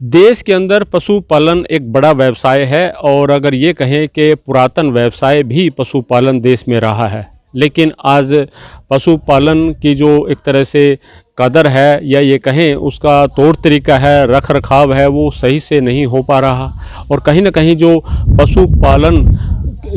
देश के अंदर पशुपालन एक बड़ा व्यवसाय है और अगर ये कहें कि पुरातन व्यवसाय भी पशुपालन देश में रहा है, लेकिन आज पशुपालन की जो एक तरह से कदर है या ये कहें उसका तौर तरीका है, रख रखाव है, वो सही से नहीं हो पा रहा। और कहीं ना कहीं जो पशुपालन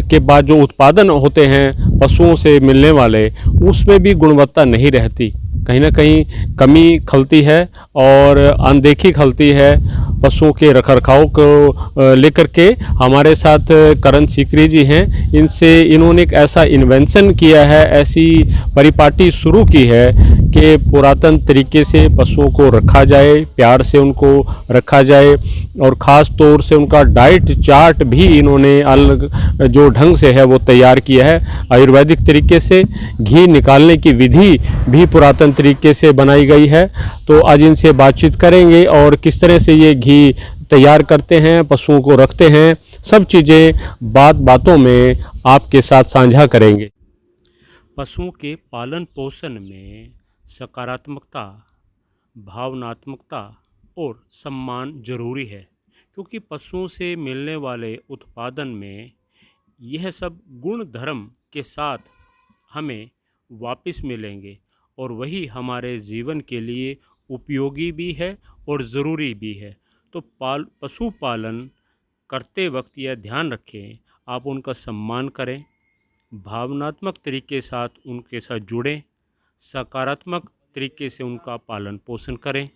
के बाद जो उत्पादन होते हैं पशुओं से मिलने वाले, उसमें भी गुणवत्ता नहीं रहती, कहीं ना कहीं कमी खलती है और अनदेखी खलती है पशुओं के रखरखाव को लेकर के। हमारे साथ करण सीकरी जी हैं, इन्होंने एक ऐसा इन्वेंशन किया है, ऐसी परिपाटी शुरू की है कि पुरातन तरीके से पशुओं को रखा जाए, प्यार से उनको रखा जाए और ख़ास तौर से उनका डाइट चार्ट भी इन्होंने अलग जो ढंग से है वो तैयार किया है। आयुर्वेदिक तरीके से घी निकालने की विधि भी पुरातन तरीके से बनाई गई है। तो आज इनसे बातचीत करेंगे और किस तरह से ये घी तैयार करते हैं, पशुओं को रखते हैं, सब चीज़ें बातों में आपके साथ साझा करेंगे। पशुओं के पालन पोषण में सकारात्मकता, भावनात्मकता और सम्मान जरूरी है, क्योंकि पशुओं से मिलने वाले उत्पादन में यह सब गुण धर्म के साथ हमें वापस मिलेंगे और वही हमारे जीवन के लिए उपयोगी भी है और ज़रूरी भी है। तो पशुपालन करते वक्त यह ध्यान रखें, आप उनका सम्मान करें, भावनात्मक तरीके साथ उनके साथ जुड़ें, सकारात्मक तरीके से उनका पालन पोषण करें।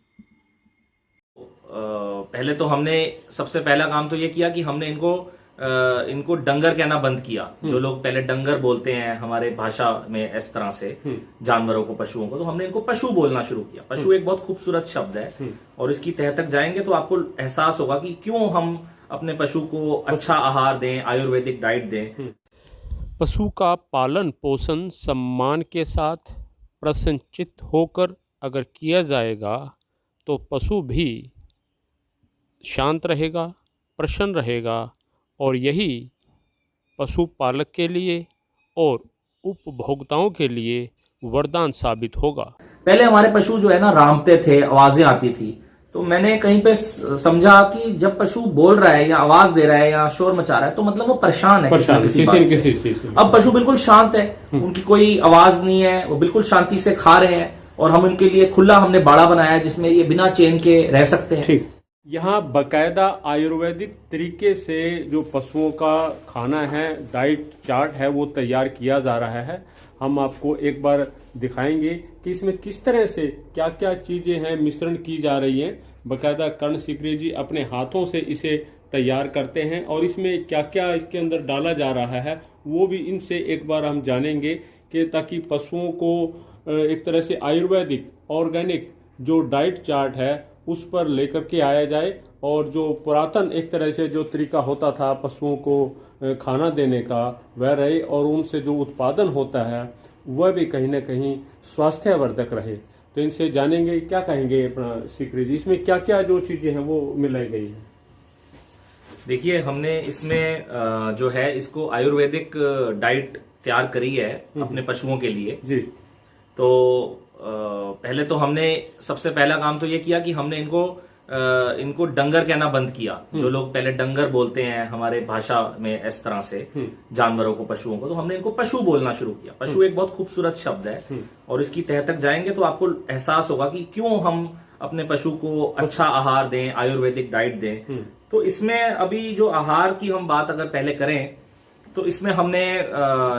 पहले तो हमने सबसे पहला काम तो ये किया कि हमने इनको डंगर कहना बंद किया। जो लोग पहले डंगर बोलते हैं हमारे भाषा में इस तरह से जानवरों को, पशुओं को, तो हमने इनको पशु बोलना शुरू किया। पशु एक बहुत खूबसूरत शब्द है और इसकी तह तक जाएंगे तो आपको एहसास होगा कि क्यों हम अपने पशु को अच्छा आहार दें, आयुर्वेदिक डाइट दें। पशु का पालन पोषण सम्मान के साथ प्रसन्नचित्त होकर अगर किया जाएगा तो पशु भी शांत रहेगा, प्रसन्न रहेगा और यही पशुपालक के लिए और उपभोक्ताओं के लिए वरदान साबित होगा। पहले हमारे पशु जो है ना रामते थे, आवाजें आती थी, तो मैंने कहीं पे समझा कि जब पशु बोल रहा है या आवाज दे रहा है या शोर मचा रहा है तो मतलब वो परेशान है किसी बात से। अब पशु बिल्कुल शांत है, उनकी कोई आवाज नहीं है, वो बिल्कुल शांति से खा रहे हैं और हम उनके लिए खुला हमने बाड़ा बनाया है जिसमें ये बिना चेन के रह सकते हैं। यहाँ बाकायदा आयुर्वेदिक तरीके से जो पशुओं का खाना है, डाइट चार्ट है, वो तैयार किया जा रहा है। हम आपको एक बार दिखाएंगे कि इसमें किस तरह से क्या क्या चीज़ें हैं मिश्रण की जा रही हैं। बाकायदा कर्ण सीकरी जी अपने हाथों से इसे तैयार करते हैं और इसमें क्या क्या इसके अंदर डाला जा रहा है वो भी इनसे एक बार हम जानेंगे, कि ताकि पशुओं को एक तरह से आयुर्वेदिक ऑर्गेनिक जो डाइट चार्ट है उस पर लेकर के आया जाए और जो पुरातन एक तरह से जो तरीका होता था पशुओं को खाना देने का वह रहे और उनसे जो उत्पादन होता है वह भी कहीं ना कहीं स्वास्थ्यवर्धक रहे। तो इनसे जानेंगे, क्या कहेंगे अपना सीकरी जी, इसमें क्या क्या जो चीजें हैं वो मिलाई गई है। देखिए, हमने इसमें जो है इसको आयुर्वेदिक डाइट तैयार करी है अपने पशुओं के लिए जी। तो पहले तो हमने सबसे पहला काम तो ये किया कि हमने इनको डंगर कहना बंद किया। जो लोग पहले डंगर बोलते हैं हमारे भाषा में इस तरह से जानवरों को, पशुओं को, तो हमने इनको पशु बोलना शुरू किया। पशु एक बहुत खूबसूरत शब्द है और इसकी तह तक जाएंगे तो आपको एहसास होगा कि क्यों हम अपने पशु को अच्छा आहार दें, आयुर्वेदिक डाइट दें। तो इसमें अभी जो आहार की हम बात अगर पहले करें तो इसमें हमने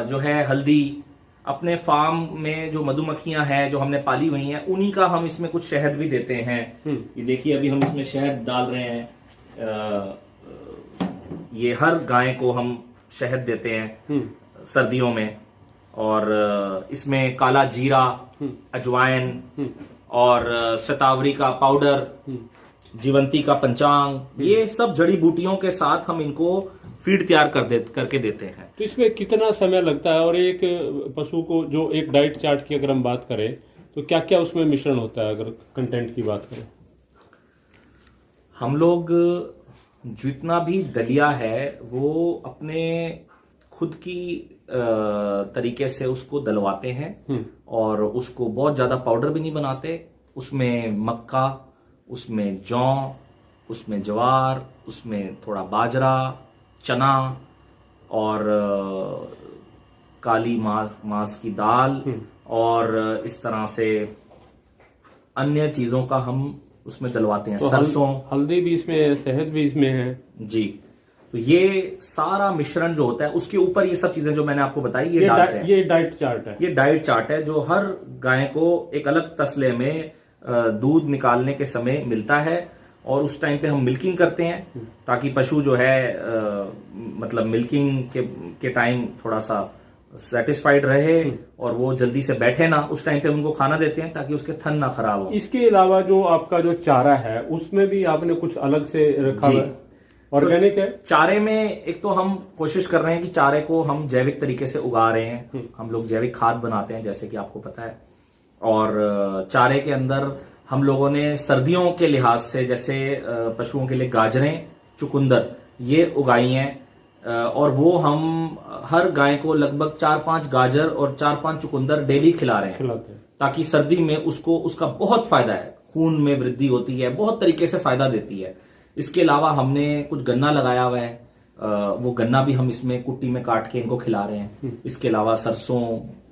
जो है हल्दी, अपने फार्म में जो मधुमक्खियां हैं जो हमने पाली हुई हैं उन्हीं का हम इसमें कुछ शहद भी देते हैं। ये देखिए, अभी हम इसमें शहद डाल रहे हैं। ये हर गाय को हम शहद देते हैं सर्दियों में। और इसमें काला जीरा, अजवाइन और शतावरी का पाउडर, जीवंती का पंचांग, ये सब जड़ी बूटियों के साथ हम इनको फीड तैयार करके देते हैं। तो इसमें कितना समय लगता है और एक पशु को जो एक डाइट चार्ट की अगर हम बात करें तो क्या क्या उसमें मिश्रण होता है, अगर कंटेंट की बात करें? हम लोग जितना भी दलिया है वो अपने खुद की तरीके से उसको दलवाते हैं और उसको बहुत ज्यादा पाउडर भी नहीं बनाते। उसमें मक्का, उसमें जौ, उसमें ज्वार, उसमें थोड़ा बाजरा, चना और काली मांस की दाल और इस तरह से अन्य चीजों का हम उसमें डलवाते हैं। तो सरसों, हल्दी भी इसमें है, शहद भी इसमें है जी। तो ये सारा मिश्रण जो होता है उसके ऊपर ये सब चीजें जो मैंने आपको बताई ये डालते हैं। ये डाइट चार्ट है। ये डाइट चार्ट है जो हर गाय को एक अलग तसले में दूध निकालने के समय मिलता है और उस टाइम पे हम मिल्किंग करते हैं ताकि पशु जो है मतलब मिल्किंग के टाइम थोड़ा सा सेटिस्फाइड रहे और वो जल्दी से बैठे ना। उस टाइम पे हम उनको खाना देते हैं ताकि उसके थन ना खराब हो। इसके अलावा जो आपका जो चारा है उसमें भी आपने कुछ अलग से रखा है, ऑर्गेनिक है। चारे में एक तो हम कोशिश कर रहे हैं कि चारे को हम जैविक तरीके से उगा रहे हैं। हम लोग जैविक खाद बनाते हैं जैसे कि आपको पता है। और चारे के अंदर हम लोगों ने सर्दियों के लिहाज से जैसे पशुओं के लिए गाजरें, चुकंदर ये उगाई हैं और वो हम हर गाय को लगभग 4-5 गाजर और 4-5 चुकंदर डेली खिला रहे हैं ताकि सर्दी में उसको उसका बहुत फायदा है। खून में वृद्धि होती है, बहुत तरीके से फायदा देती है। इसके अलावा हमने कुछ गन्ना लगाया हुआ है, वो गन्ना भी हम इसमें कुट्टी में काट के इनको खिला रहे हैं। इसके अलावा सरसों,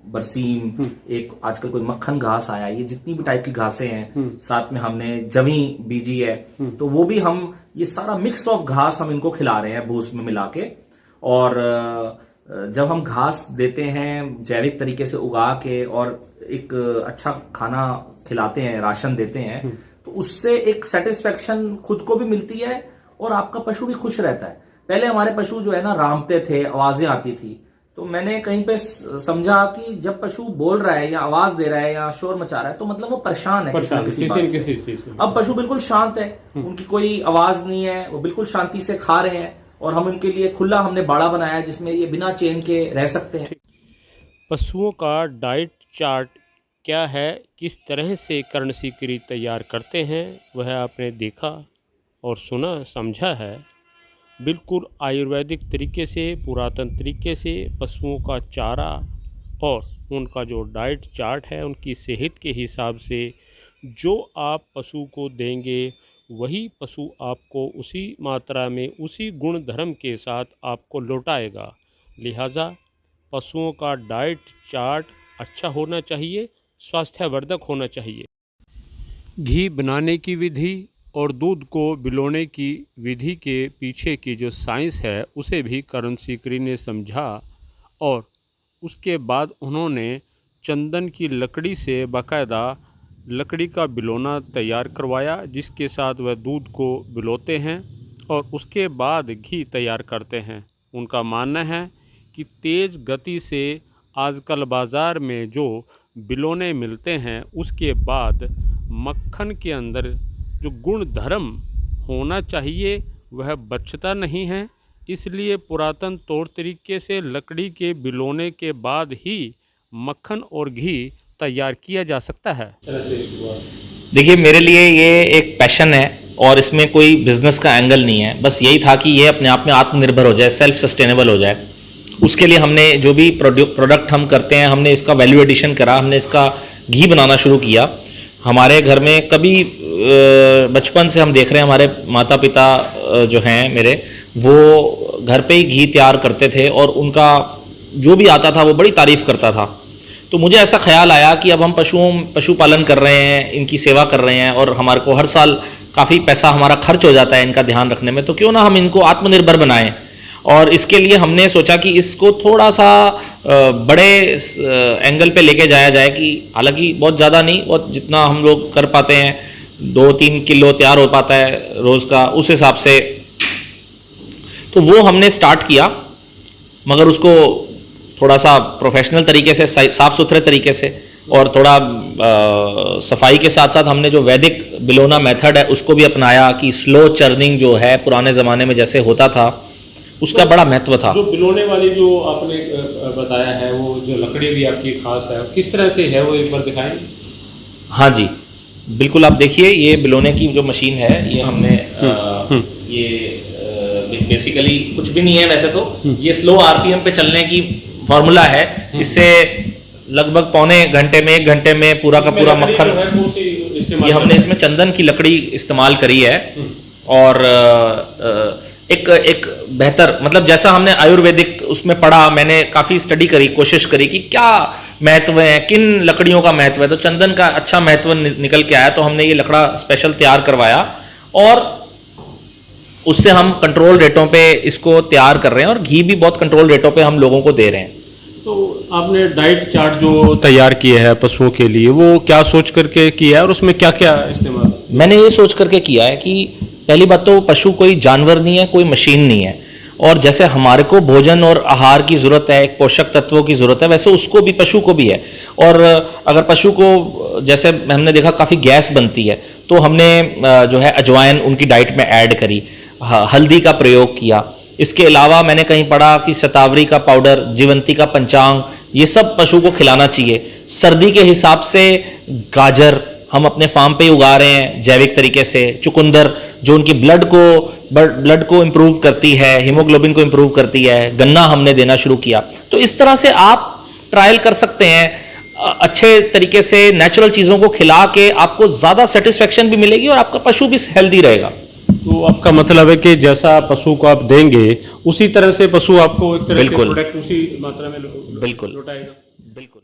बरसीम, एक आजकल कोई मक्खन घास आया, ये जितनी भी टाइप की घासें हैं, साथ में हमने जवी बीजी है तो वो भी हम ये सारा मिक्स ऑफ घास हम इनको खिला रहे हैं भूस में मिला के। और जब हम घास देते हैं जैविक तरीके से उगा के और एक अच्छा खाना खिलाते हैं, राशन देते हैं, तो उससे एक सेटिस्फेक्शन खुद को भी मिलती है और आपका पशु भी खुश रहता है। पहले हमारे पशु जो है ना रामते थे, आवाजें आती थी, तो मैंने कहीं पे समझा कि जब पशु बोल रहा है या आवाज दे रहा है या शोर मचा रहा है तो मतलब वो परेशान है किसी बात से। अब पशु बिल्कुल शांत है, उनकी कोई आवाज नहीं है, वो बिल्कुल शांति से खा रहे हैं और हम उनके लिए खुला हमने बाड़ा बनाया है जिसमें ये बिना चेन के रह सकते हैं। पशुओं का डाइट चार्ट क्या है, किस तरह से कर्ण सीकरी तैयार करते हैं, वह आपने देखा और सुना, समझा है। बिल्कुल आयुर्वेदिक तरीके से, पुरातन तरीके से पशुओं का चारा और उनका जो डाइट चार्ट है उनकी सेहत के हिसाब से जो आप पशु को देंगे वही पशु आपको उसी मात्रा में, उसी गुण धर्म के साथ आपको लौटाएगा। लिहाजा पशुओं का डाइट चार्ट अच्छा होना चाहिए, स्वास्थ्यवर्धक होना चाहिए। घी बनाने की विधि और दूध को बिलोने की विधि के पीछे की जो साइंस है उसे भी कर्ण सीकरी ने समझा और उसके बाद उन्होंने चंदन की लकड़ी से बाकायदा लकड़ी का बिलोना तैयार करवाया जिसके साथ वह दूध को बिलोते हैं और उसके बाद घी तैयार करते हैं। उनका मानना है कि तेज़ गति से आजकल बाज़ार में जो बिलोने मिलते हैं उसके बाद मक्खन के अंदर जो गुण धर्म होना चाहिए वह बचता नहीं है, इसलिए पुरातन तौर तरीके से लकड़ी के बिलोने के बाद ही मक्खन और घी तैयार किया जा सकता है। देखिए मेरे लिए ये एक पैशन है और इसमें कोई बिजनेस का एंगल नहीं है, बस यही था कि ये अपने आप में आत्मनिर्भर हो जाए, सेल्फ सस्टेनेबल हो जाए। उसके लिए हमने जो भी प्रोडक्ट हम करते हैं हमने इसका वैल्यू एडिशन करा, हमने इसका घी बनाना शुरू किया। हमारे घर में कभी बचपन से हम देख रहे हैं हमारे माता पिता जो हैं मेरे वो घर पे ही घी तैयार करते थे और उनका जो भी आता था वो बड़ी तारीफ करता था। तो मुझे ऐसा ख्याल आया कि अब हम पशुपालन कर रहे हैं, इनकी सेवा कर रहे हैं और हमारे को हर साल काफ़ी पैसा हमारा खर्च हो जाता है इनका ध्यान रखने में, तो क्यों ना हम इनको आत्मनिर्भर बनाएं। और इसके लिए हमने सोचा कि इसको थोड़ा सा बड़े एंगल पे लेके जाया जाए कि हालांकि बहुत ज़्यादा नहीं, बहुत जितना हम लोग कर पाते हैं 2-3 किलो तैयार हो पाता है रोज़ का, उस हिसाब से तो वो हमने स्टार्ट किया, मगर उसको थोड़ा सा प्रोफेशनल तरीके से, साफ सुथरे तरीके से और थोड़ा सफाई के साथ साथ हमने जो वैदिक बिलोना मेथड है उसको भी अपनाया कि स्लो चर्निंग जो है पुराने ज़माने में जैसे होता था उसका बड़ा महत्व था। जो बिलोने वाली जो आपने बताया है वो जो लकड़ी भी आपकी खास है, किस तरह से है वो एक बार दिखाएं। हाँ जी बिल्कुल, आप देखिए ये बिलोने की जो मशीन है ये हमने ये बेसिकली कुछ भी नहीं है वैसे तो, ये स्लो आरपीएम पे चलने की फॉर्मूला है। इससे लगभग पौने घंटे में 1 घंटे में पूरा का पूरा मक्खन, ये हमने इसमें चंदन की लकड़ी इस्तेमाल करी है और एक एक बेहतर, मतलब जैसा हमने आयुर्वेदिक उसमें पढ़ा, मैंने काफ़ी स्टडी करी, कोशिश करी कि क्या महत्व है, किन लकड़ियों का महत्व है, तो चंदन का अच्छा महत्व निकल के आया। तो हमने ये लकड़ा स्पेशल तैयार करवाया और उससे हम कंट्रोल रेटों पे इसको तैयार कर रहे हैं, और घी भी बहुत कंट्रोल रेटों पे हम लोगों को दे रहे हैं। तो आपने डाइट चार्ट जो तैयार किए है पशुओं के लिए, वो क्या सोच करके किया है और उसमें क्या क्या इस्तेमाल? मैंने ये सोच करके किया है कि पहली बात तो पशु कोई जानवर नहीं है, कोई मशीन नहीं है, और जैसे हमारे को भोजन और आहार की जरूरत है, एक पोषक तत्वों की जरूरत है, वैसे उसको भी, पशु को भी है। और अगर पशु को, जैसे हमने देखा काफ़ी गैस बनती है, तो हमने जो है अजवाइन उनकी डाइट में ऐड करी, हल्दी का प्रयोग किया। इसके अलावा मैंने कहीं पढ़ा कि शतावरी का पाउडर, जीवंती का पंचांग, ये सब पशु को खिलाना चाहिए। सर्दी के हिसाब से गाजर हम अपने फार्म पे उगा रहे हैं जैविक तरीके से। चुकंदर जो उनकी ब्लड को इम्प्रूव करती है, हीमोग्लोबिन को इम्प्रूव करती है। गन्ना हमने देना शुरू किया। तो इस तरह से आप ट्रायल कर सकते हैं। अच्छे तरीके से नेचुरल चीज़ों को खिला के आपको ज़्यादा सेटिस्फेक्शन भी मिलेगी और आपका पशु भी हेल्दी रहेगा। तो आपका मतलब है कि जैसा पशु को आप देंगे उसी तरह से पशु आपको एक तरह से बिल्कुल। प्रोडक्ट उसी मात्रा में बिल्कुल लौटाएगा। बिल्कुल।